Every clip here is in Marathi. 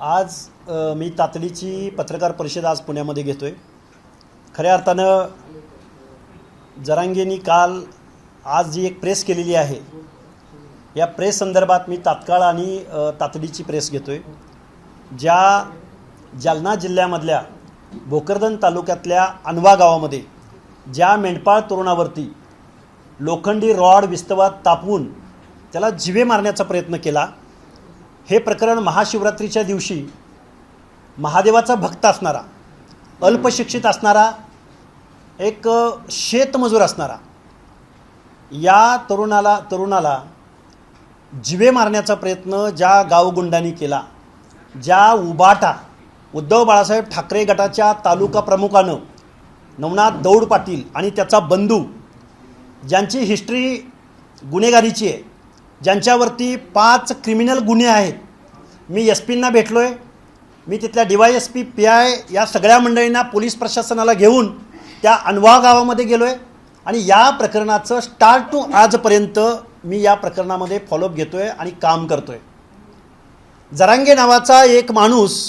आज मी तातडीची पत्रकार परिषद आज पुण्यामध्ये घेतोय। खऱ्या अर्थानं जरांगेंनी काल आज जी एक प्रेस केलेली आहे, या प्रेस संदर्भात मी तात्काळ आणि तातडीची प्रेस घेतोय। ज्या जालना जिल्ह्यामधल्या भोकरदन तालुक्यातल्या अनवा गावामध्ये ज्या मेंढपाळ तरुणावरती लोखंडी रॉड विस्तवात तापवून त्याला जिवे मारण्याचा प्रयत्न केला, हे प्रकरण महाशिवरात्रीच्या दिवशी महादेवाचा भक्त असणारा, अल्पशिक्षित असणारा, एक शेतमजूर असणारा या तरुणाला जिवे मारण्याचा प्रयत्न ज्या गावगुंडांनी केला, ज्या उबाटा उद्धव बाळासाहेब ठाकरे गटाच्या तालुका प्रमुखानं नवनाथ दौड पाटील आणि त्याचा बंधू, ज्यांची हिस्ट्री गुन्हेगारीची आहे, ज्यांच्यावरती 5 क्रिमिनल गुन्हे आहेत। मी एसपींना भेटलो आहे, मी तिथल्या DYSP PI या सगळ्या मंडळींना, पोलीस प्रशासनाला घेऊन त्या अनवा गावामध्ये गेलो आहे आणि या प्रकरणाचं स्टार्ट टू आजपर्यंत मी या प्रकरणामध्ये फॉलोअप घेतो आहे आणि काम करतो आहे। जरांगे नावाचा एक माणूस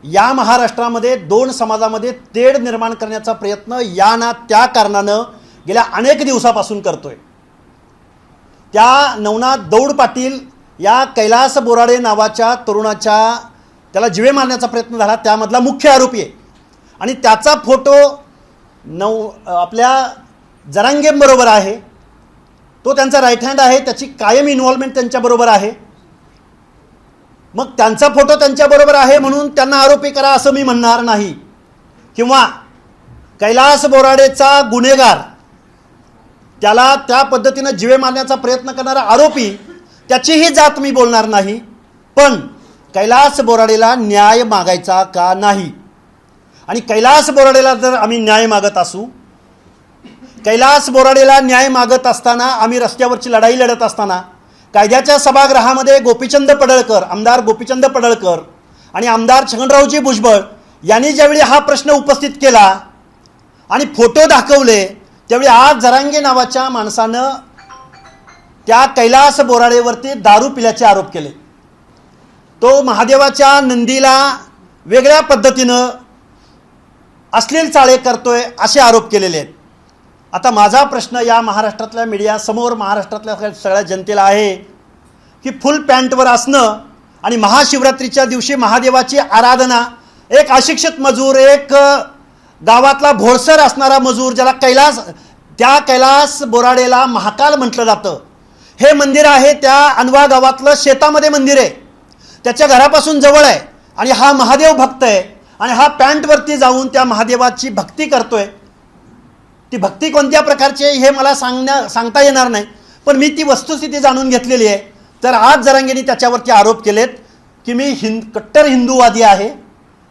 या महाराष्ट्रामध्ये 2 समाजामध्ये तेढ निर्माण करण्याचा प्रयत्न या ना त्या कारणानं गेल्या अनेक दिवसापासून करतोय। त्या नवनाथ दौड पाटील या कैलास बोराडे नावाच्या तरुणाच्या त्याला जिवे मारण्याचा प्रयत्न झाला, त्यामधला मुख्य आरोपी आहे आणि त्याचा फोटो आपल्या जरांगेंबरोबर आहे। तो त्यांचा राईट हँड आहे, त्याची कायम इन्व्हॉल्वमेंट त्यांच्याबरोबर आहे। मग त्यांचा फोटो त्यांच्याबरोबर आहे म्हणून त्यांना आरोपी करा असं मी म्हणणार नाही, किंवा कैलास बोराडेचा गुन्हेगार त्याला त्या पद्धतीनं जिवे मारण्याचा प्रयत्न करणारा आरोपी त्याचीही जात मी बोलणार नाही। पण कैलास बोराडेला न्याय मागायचा का नाही? आणि कैलास बोराडेला जर आम्ही न्याय मागत असू, कैलास बोराडेला न्याय मागत असताना, आम्ही रस्त्यावरची लढाई लढत असताना, कायद्याच्या सभागृहामध्ये गोपीचंद पडळकर, आमदार गोपीचंद पडळकर आणि आमदार छगनरावजी भुजबळ यांनी ज्यावेळी हा प्रश्न उपस्थित केला आणि फोटो दाखवले, त्यावेळी आज जरांगे नावाच्या माणसानं त्या कैलास बोराडेवरती दारू पिल्याचे आरोप केले। तो महादेवाच्या नंदीला वेगळ्या पद्धतीनं अश्लील चाळे करतोय असे आरोप केलेले आहेत। आता माझा प्रश्न या महाराष्ट्रातल्या मीडियासमोर, महाराष्ट्रातल्या सगळ्या जनतेला आहे की फुल पॅन्टवर असणं आणि महाशिवरात्रीच्या दिवशी महादेवाची आराधना, एक अशिक्षित मजूर, एक गावातला भोळसर असणारा मजूर, ज्याला त्या कैलास बोराडेला महाकाल म्हटलं जातं, हे मंदिर आहे त्या अनवा गावातलं शेतामध्ये मंदिर आहे, त्याच्या घरापासून जवळ आहे आणि हा महादेव भक्त आहे आणि हा पॅन्टवरती जाऊन त्या महादेवाची भक्ती करतोय। ती भक्ती कोणत्या प्रकारची आहे हे मला सांगता येणार नाही, पण मी ती वस्तुस्थिती जाणून घेतलेली आहे। तर आज जरांगेंनी त्याच्यावरती आरोप केलेत की मी कट्टर हिंदूवादी आहे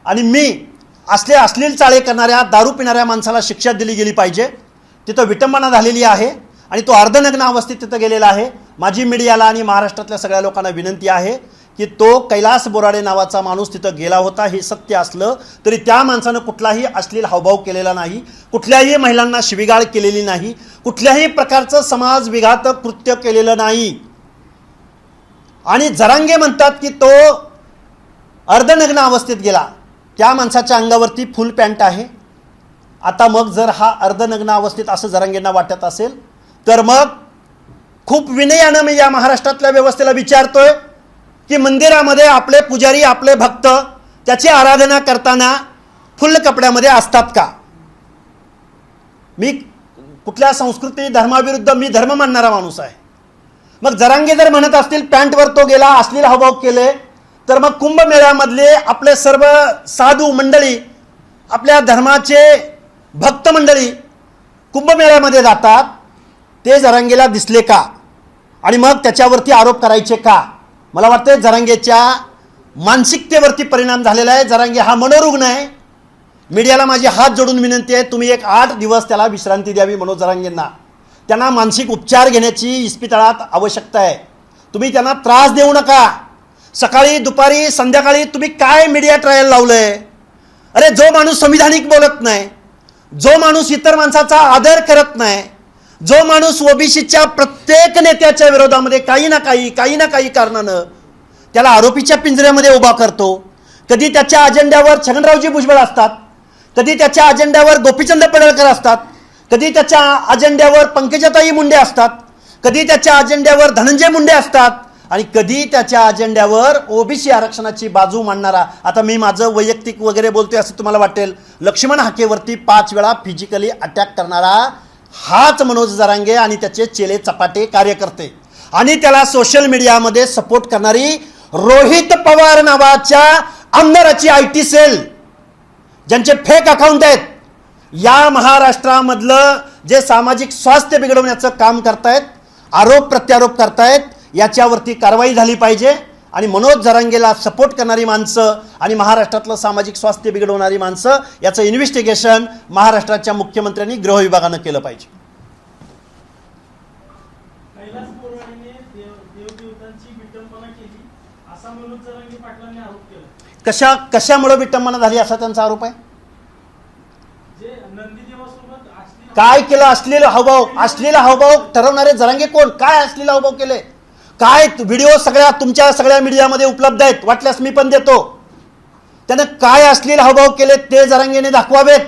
आणि मी अश्लील चाळे करणाऱ्या, दारू पिणाऱ्या माणसाला शिक्षा दिली गेली पाहिजे। तिथं विटंबना झालेली आहे आणि तो अर्धनग्न अवस्थेत तिथं गेलेला आहे। माझी मीडियाला आणि महाराष्ट्रातल्या सगळ्या लोकांना विनंती आहे की तो कैलास बोराडे नावाचा माणूस तिथं गेला होता, हे सत्य असलं तरी त्या माणसानं कुठलाही अश्लील हावभाव केलेला नाही, कुठल्याही महिलांना शिवीगाळ केलेली नाही, कुठल्याही प्रकारचं समाज विघातक कृत्य केलेलं नाही। आणि जरांगे म्हणतात की तो अर्धनग्न अवस्थेत गेला, त्या माणसाच्या अंगावरती फुल पॅन्ट आहे। आता मग जर हा अर्धनग्न अवस्थेत असं जरांगेंना वाटत असेल तर मग खूप विनयानं मी या महाराष्ट्रातल्या व्यवस्थेला विचारतोय की मंदिरामध्ये आपले पुजारी, आपले भक्त त्याची आराधना करताना फुल कपड्यामध्ये असतात का? मी कुठल्या संस्कृती धर्माविरुद्ध, मी धर्म मानणारा माणूस आहे। मग जरांगे जर म्हणत असतील पॅन्टवर तो गेला, अश्लील हावभाव केले, तर मग कुंभमेळ्यामधले आपले सर्व साधू मंडळी, आपल्या धर्माचे भक्त मंडळी कुंभमेळ्यामध्ये जातात, ते जरांगेला दिसले का? आणि मग त्याच्यावरती आरोप करायचे का? मला वाटतं जरांगेच्या मानसिकतेवरती परिणाम झालेला आहे। जरांगे हा मनोरुग्ण आहे। मीडियाला माझी हात जोडून विनंती आहे, तुम्ही एक 8 दिवस त्याला विश्रांती द्यावी मनोज जरांगेंना। त्यांना मानसिक उपचार घेण्याची इस्पितळात आवश्यकता आहे। तुम्ही त्यांना त्रास देऊ नका। सकाळी, दुपारी, संध्याकाळी तुम्ही काय मीडिया ट्रायल लावलंय? अरे, जो माणूस संविधानिक बोलत नाही, जो माणूस इतर माणसाचा आदर करत नाही, जो माणूस ओबीसीच्या प्रत्येक नेत्याच्या विरोधामध्ये काही ना काही कारणानं त्याला आरोपीच्या पिंजऱ्यामध्ये उभा करतो, कधी त्याच्या अजेंड्यावर छगनरावजी भुजबळ असतात, कधी त्याच्या अजेंड्यावर गोपीचंद पडळकर असतात, कधी त्याच्या अजेंड्यावर पंकजाताई मुंडे असतात, कधी त्याच्या अजेंड्यावर धनंजय मुंडे असतात आणि कधी त्याच्या अजेंड्यावर ओबीसी आरक्षणाची बाजू मांडणारा, आता मी माझं वैयक्तिक वगैरे बोलतोय असं तुम्हाला वाटेल, लक्ष्मण हाकेवरती 5 वेळा फिजिकली अटॅक करणारा हाच मनोज जरांगे आणि त्याचे चेले चपाटे कार्यकर्ते आणि त्याला सोशल मीडियामध्ये सपोर्ट करणारी रोहित पवार नावाच्या आमदाराची IT सेल, ज्यांचे फेक अकाउंट आहेत, या महाराष्ट्रामधलं जे सामाजिक स्वास्थ्य बिघडवण्याचं काम करतायत, आरोप प्रत्यारोप करतायत, याच्यावरती कारवाई झाली पाहिजे आणि मनोज जरांगेला सपोर्ट करणारी माणसं आणि महाराष्ट्रातलं सामाजिक स्वास्थ्य बिघडवणारी माणसं याचं इन्व्हेस्टिगेशन महाराष्ट्राच्या मुख्यमंत्र्यांनी गृह विभागानं केलं पाहिजे. कैलास बोराडेने देवदेवतांची विटंबना केली असा मनोज जरांगे पाटलांनी आरोप केला. कशामुळे विटंबना झाली असा त्यांचा आरोप आहे. जे नंदीदेवासोबत असली काय केलं? अश्लील हावभाव ठरवणारे जरांगे कोण? काय अश्लील हावभाव केले? काय व्हिडिओ तुमच्या सगळ्या मीडियामध्ये उपलब्ध आहेत, वाटल्यास मी पण देतो. त्यानं काय अश्लील हावभाव केले ते जरांगेने दाखवावेत.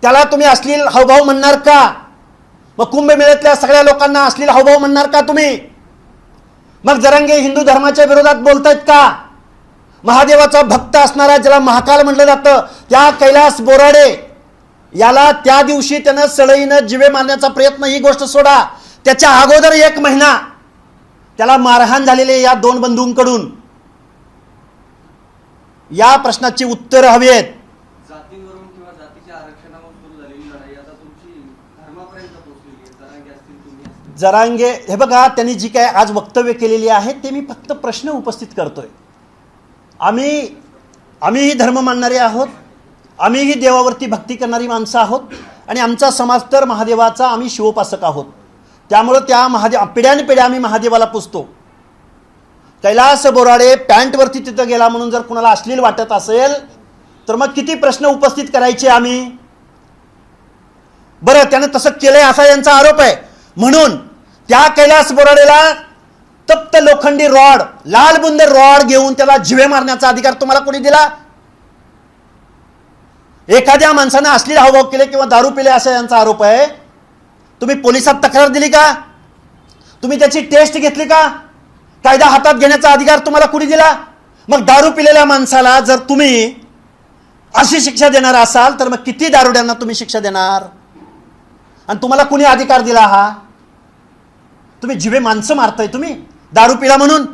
त्याला तुम्ही अश्लील हावभाव म्हणणार का? मग कुंभमेळ्यातल्या सगळ्या लोकांना अश्लील हावभाव म्हणणार का तुम्ही? मग जरांगे हिंदू धर्माच्या विरोधात बोलतायत का? महादेवाचा भक्त असणारा, ज्याला महाकाल म्हटलं जातं, त्या कैलास बोराडे याला त्या दिवशी त्यानं सळईनं जिवे मारण्याचा प्रयत्न, ही गोष्ट सोडा, त्याच्या अगोदर 1 महिना त्याला मारहाण झालेले या 2 बंधूंकडून. या प्रश्नाची उत्तर हवी आहेत. जातीवरून किंवा जातीच्या आरक्षणावर सुरू झालेली लढाई आता तुमची धर्मापर्यंत पोहोचलेली आहे. जरांगे असतील, तुम्ही असतील. जरांगे, हे बघा, त्यांनी जी काय आज वक्तव्य केलेली आहे ते मी फक्त प्रश्न उपस्थित करतोय. आम्हीही धर्म मानणारे आहोत, आम्हीही देवावरती भक्ती करणारी माणसं आहोत आणि आमचा समाज तर महादेवाचा, आम्ही शिवोपासक आहोत. त्यामुळं त्या पिढ्यानपिढ्या आम्ही महादेवाला पुजतो. कैलास बोराडे पॅन्टवरती तिथं गेला म्हणून जर कुणाला अश्लील वाटत असेल तर मग किती प्रश्न उपस्थित करायचे आम्ही? बरं, त्यानं तसं केलंय असा यांचा आरोप आहे म्हणून त्या कैलास बोराडेला तप्त लोखंडी रॉड, लाल बुंद रॉड घेऊन त्याला जिवे मारण्याचा अधिकार तुम्हाला कोणी दिला? एखाद्या माणसानं अश्लील हावभाव केले किंवा दारू पिले असा यांचा आरोप आहे. तुम्ही पोलिसात तक्रार दिली का? तुम्ही त्याची टेस्ट घेतली का? कायदा हातात घेण्याचा अधिकार तुम्हाला कुणी दिला? मग दारू पिलेल्या माणसाला जर तुम्ही अशी शिक्षा देणार असाल तर मग किती दारुड्यांना तुम्ही शिक्षा देणार? आणि तुम्हाला कुणी अधिकार दिला? तुम्ही जिवे माणसं मारताय तुम्ही दारू पिला म्हणून.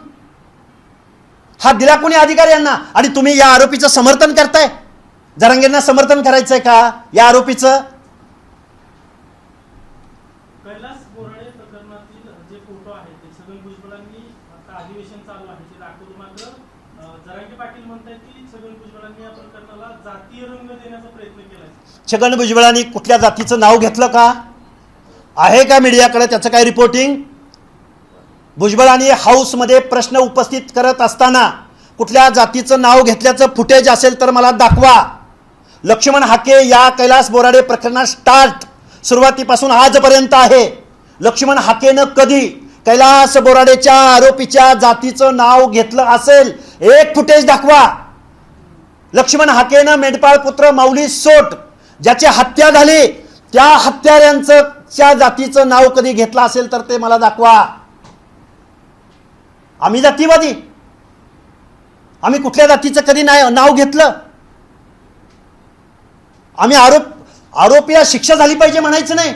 हा दिला कोणी अधिकार यांना? आणि तुम्ही या आरोपीचं समर्थन करताय. जरांगेंना समर्थन करायचंय का या आरोपीचं? कैलास बोराडे प्रकरणातील जे फोटो आहेत ते छगन भुजबळांनी, आता अधिवेशन चालू आहे ते दाखवलं, मात्र जरांगे पाटील म्हणतात की छगन भुजबळांनी या प्रकरणाला जातीय रंग देण्याचा प्रयत्न केलाय. छगन भुजबळांनी कुठल्या जातीचं नाव घेतलं का? आहे का मीडियाकडे त्याचं काय रिपोर्टिंग? भुजबळांनी हाऊसमध्ये प्रश्न उपस्थित करत असताना कुठल्या जातीचं नाव घेतल्याचं फुटेज असेल तर मला दाखवा. लक्ष्मण हाके या कैलास बोराडे प्रकरणात सुरुवातीपासून आजपर्यंत आहे. लक्ष्मण हाकेनं कधी कैलास बोराडेच्या आरोपीच्या जातीचं नाव घेतलं असेल? एक फुटेज दाखवा. लक्ष्मण हाकेनं मेंढपाळ पुत्र माऊली सोट ज्याची हत्या झाली त्या हत्याऱ्यांच्या जातीचं नाव कधी घेतलं असेल तर ते मला दाखवा. आम्ही जातीवादी? आम्ही कुठल्या जातीचं कधी नाव घेतलं? आम्ही आरोपीला शिक्षा झाली पाहिजे म्हणायचं नाही.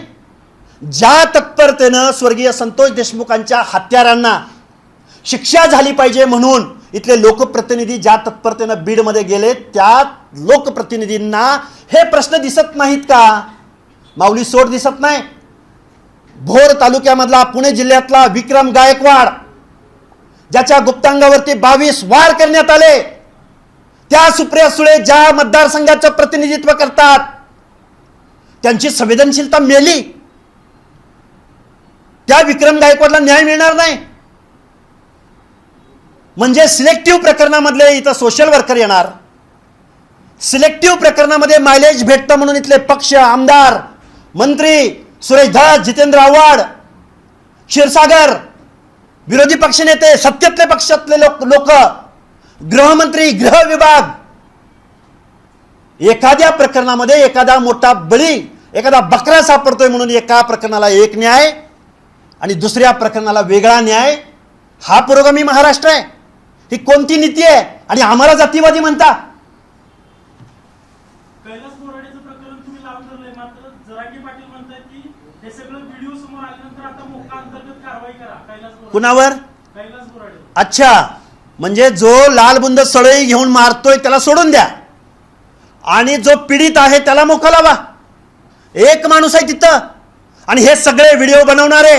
ज्या तत्परतेनं स्वर्गीय संतोष देशमुखांच्या हत्यारांना शिक्षा झाली पाहिजे म्हणून इथले लोकप्रतिनिधी ज्या तत्परतेनं बीडमध्ये गेले त्या लोकप्रतिनिधींना हे प्रश्न दिसत नाहीत का? माऊली सोड दिसत नाही? भोर तालुक्यामधला, पुणे जिल्ह्यातला विक्रम गायकवाड ज्याच्या गुप्तांगावरती 22 वार करण्यात आले, त्या सुप्रिया सुळे ज्या मतदारसंघाचं प्रतिनिधित्व करतात त्यांची संवेदनशीलता मेली. त्या विक्रम गायकवाडला न्याय मिळणार नाही म्हणजे सिलेक्टिव्ह प्रकरणामधले इथं सोशल वर्कर येणार, सिलेक्टिव्ह प्रकरणामध्ये मायलेज भेटतं म्हणून इथले पक्ष, आमदार, मंत्री सुरेश धस, जितेंद्र आव्हाड, क्षीरसागर, विरोधी पक्षनेते, सत्तेतले पक्षातले लोक गृहमंत्री, गृह विभाग, एखाद्या प्रकरणामध्ये एखादा मोठा बळी, एखादा बकरा सापडतोय म्हणून एका प्रकरणाला एक न्याय आणि दुसऱ्या प्रकरणाला वेगळा न्याय, हा पुरोगामी महाराष्ट्र आहे? ही कोणती नीती आहे? आणि आम्हाला जातीवादी म्हणता? कैलास बोराडेचं प्रकरण तुम्ही लावून धरलंय, मात्र जरांगे पाटील म्हणतात की हे सगळं व्हिडिओ समोर आल्यानंतर आता मोका अंतर्गत कारवाई करा कैलास बोराडे. कुणावर? कैलास बोराडे. अच्छा, म्हणजे जो लालबुंद सळई घेऊन मारतोय त्याला सोडून द्या आणि जो पीडित आहे त्याला मोका लावा. एक माणूस आहे तिथं आणि हे सगळे व्हिडिओ बनवणारे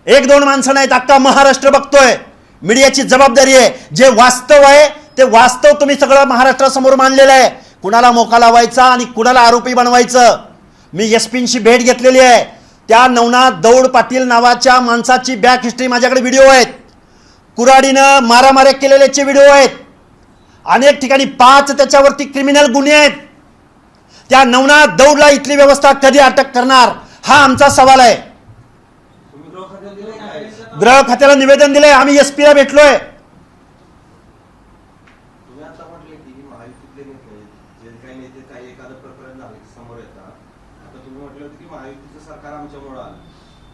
एक दोन माणसं नाहीत, अख्खा महाराष्ट्र बघतोय. मीडियाची जबाबदारी आहे. जे वास्तव आहे ते वास्तव तुम्ही सगळं महाराष्ट्रासमोर मांडलेलं आहे. कुणाला मोका लावायचा आणि कुणाला आरोपी बनवायचं. मी एसपींची भेट घेतलेली आहे. त्या नवनाथ दौड पाटील नावाच्या माणसाची बॅक हिस्ट्री माझ्याकडे व्हिडिओ आहेत. कुऱ्हाडीनं मारामाऱ्या केलेल्याचे व्हिडिओ आहेत. अनेक ठिकाणी 5 त्याच्यावरती क्रिमिनल गुन्हे आहेत. त्या नवनाथ दौडला इथली व्यवस्था कधी अटक करणार हा आमचा सवाल आहे. तुम्ही गृह खात्याला दिले काय? गृह खात्याला निवेदन दिलंय. आम्ही एसपीला भेटलोय. तुम्ही आता म्हटले की महायुतीतले नेते जे काही नेते काही एखादं प्रकरण झालं की समोर येतात, आता तुम्ही म्हटलं होतं की महायुतीचं सरकार आमच्यामुळे आलं.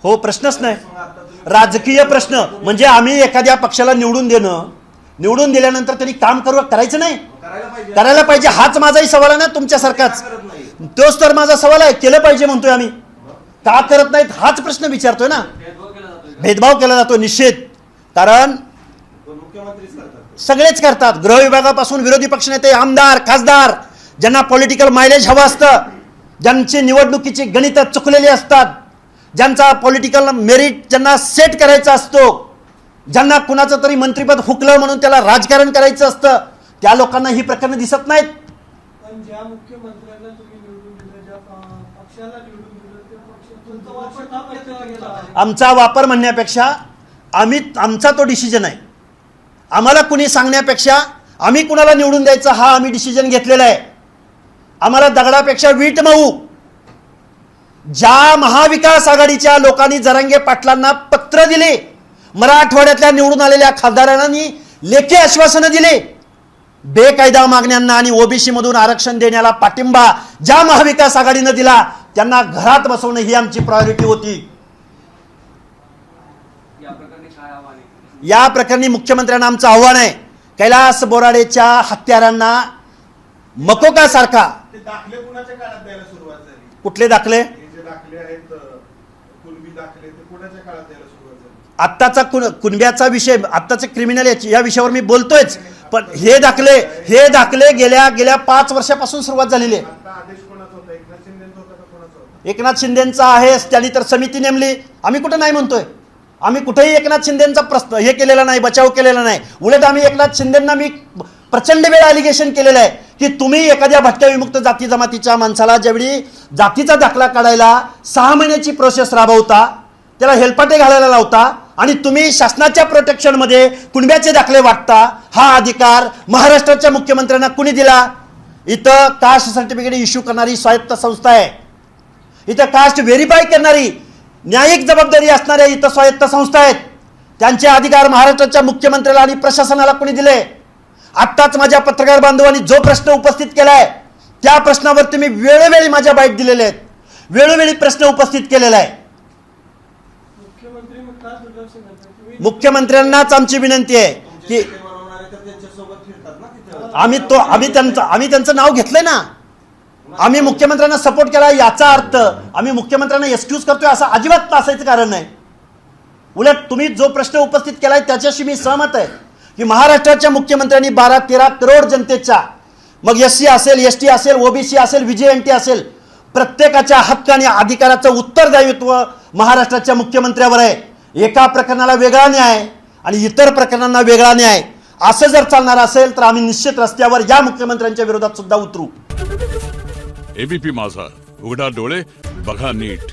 हो, प्रश्नच नाही. मग आता तुम्ही राजकीय प्रश्न म्हणजे आम्ही एखाद्या पक्षाला निवडून देणं, निवडून दिल्यानंतर त्यांनी काम करायचं नाही, करायला पाहिजे. करायला पाहिजे. हाच माझाही सवाल आहे ना तुमच्यासारखाच. करत नाही. तोच तर माझा सवाल आहे. केलं पाहिजे म्हणतोय आम्ही, का करत नाहीत हाच प्रश्न विचारतोय ना. भेदभाव केला जातोय का? भेदभाव केला जातो निश्चित. कारण पण मुख्यमंत्रीच करतात. सगळेच करतात. गृह विभागापासून विरोधी पक्षनेते, आमदार, खासदार, ज्यांना पॉलिटिकल मायलेज हवं असतं, ज्यांची निवडणुकीची गणितं चुकलेली असतात, ज्यांचा पॉलिटिकल मेरिट ज्यांना सेट करायचा असतो, ज्यांना कुणाचं तरी मंत्रिपद हुकलं म्हणून त्याला राजकारण करायचं असतं, त्या लोकांना ही प्रकरणं दिसत नाहीत. पण ज्या मुख्यमंत्र्यांना तुम्ही निवडून दिलं, ज्या पक्षाला निवडून दिलं, त्या पक्षाचा वापर का केला गेला? आमचा वापर म्हणण्यापेक्षा आमचा तो डिसिजन आहे. आम्हाला कुणी सांगण्यापेक्षा आम्ही कुणाला निवडून द्यायचं हा आम्ही डिसिजन घेतलेला आहे. आम्हाला दगडापेक्षा वीट मऊ. ज्या महाविकास आघाडीच्या लोकांनी जरांगे पाटलांना पत्र दिले, मराठवाड्यातल्या निवडून आलेल्या खासदारांनी लेखी आश्वासनं दिले, बेकायदा मागण्यांना आणि ओबीसी मधून आरक्षण देण्याला पाठिंबा ज्या महाविकास आघाडीनं दिला त्यांना घरात बसवणं ही आमची प्रायोरिटी होती. या प्रकरणी काय आव्हान आहे? या प्रकरणी मुख्यमंत्र्यांना आमचं आव्हान आहे, कैलास बोराडेच्या हत्यारांना मकोकासारखा. ते दाखले कुणाच्या काळात द्यायला सुरुवात झाली? कुठले दाखले? हे जे दाखले आहेत कुणबी दाखले, ते कुणाच्या काळात द्यायला सुरुवात झाली? आत्ताचा कुणब्याचा विषय, आत्ताचे क्रिमिनल या विषयावर मी बोलतोयच. पण हे दाखले गेल्या 5 वर्षापासून सुरुवात झालेली आहे. आता आदेश कोणाचा होता? एकनाथ शिंदेचा होता का कोणाचा होता? एकनाथ शिंदेचा आहे. त्यांनी तर समिती नेमली. आम्ही कुठं नाही म्हणतोय. आम्ही कुठेही एकनाथ शिंदेचा प्रश्न हे केलेला नाही, बचाव केलेला नाही. उलट आम्ही एकनाथ शिंदेंना मी प्रचंड वेळा अलिगेशन केलेलं आहे की तुम्ही एखाद्या भटक्या विमुक्त जाती जमातीच्या माणसाला ज्यावेळी जातीचा दाखला काढायला 6 महिन्याची प्रोसेस राबवता, त्याला हेलपाटे घालायला लावता आणि तुम्ही शासनाच्या प्रोटेक्शनमध्ये कुणब्याचे दाखले वाटता, हा अधिकार महाराष्ट्राच्या मुख्यमंत्र्यांना कुणी दिला? इथं कास्ट सर्टिफिकेट इश्यू करणारी स्वायत्त संस्था आहे. इथं कास्ट व्हेरीफाय करणारी न्यायिक जबाबदारी असणाऱ्या इथं स्वायत्त संस्था आहेत. त्यांचे अधिकार महाराष्ट्राच्या मुख्यमंत्र्याला आणि प्रशासनाला कुणी दिले? आत्ताच माझ्या पत्रकार बांधवांनी जो प्रश्न उपस्थित केलाय त्या प्रश्नावरती मी वेळोवेळी माझ्या बाईट दिलेले आहेत, वेळोवेळी प्रश्न उपस्थित केलेला आहे. मुख्यमंत्री मग का दुर्लक्ष करतात? तुम्ही मुख्यमंत्र्यांनाच आमची विनंती आहे की तुमचे नेते बनवणारे तर त्यांच्यासोबत फिरतात ना तिथे. आम्ही त्यांचं नाव घेतलंय ना. आम्ही मुख्यमंत्र्यांना सपोर्ट केला याचा अर्थ आम्ही मुख्यमंत्र्यांना एक्सक्यूज करतोय असं अजिबात असायचं कारण नाही. उलट तुम्ही जो प्रश्न उपस्थित केलाय त्याच्याशी मी सहमत आहे की महाराष्ट्राच्या मुख्यमंत्र्यांनी 12-13 करोड जनतेच्या, मग SC असेल, ST असेल, OBC असेल, VJNT असेल, प्रत्येकाच्या हक्क आणि अधिकाराचं उत्तरदायित्व महाराष्ट्राच्या मुख्यमंत्र्यावर आहे. एका प्रकरणाला वेगळा न्याय आणि इतर प्रकरणांना वेगळा न्याय असं जर चालणार असेल तर आम्ही निश्चित रस्त्यावर या मुख्यमंत्र्यांच्या विरोधात सुद्धा उतरू. एबीपी माझा, उघडा डोळे बघा नीट.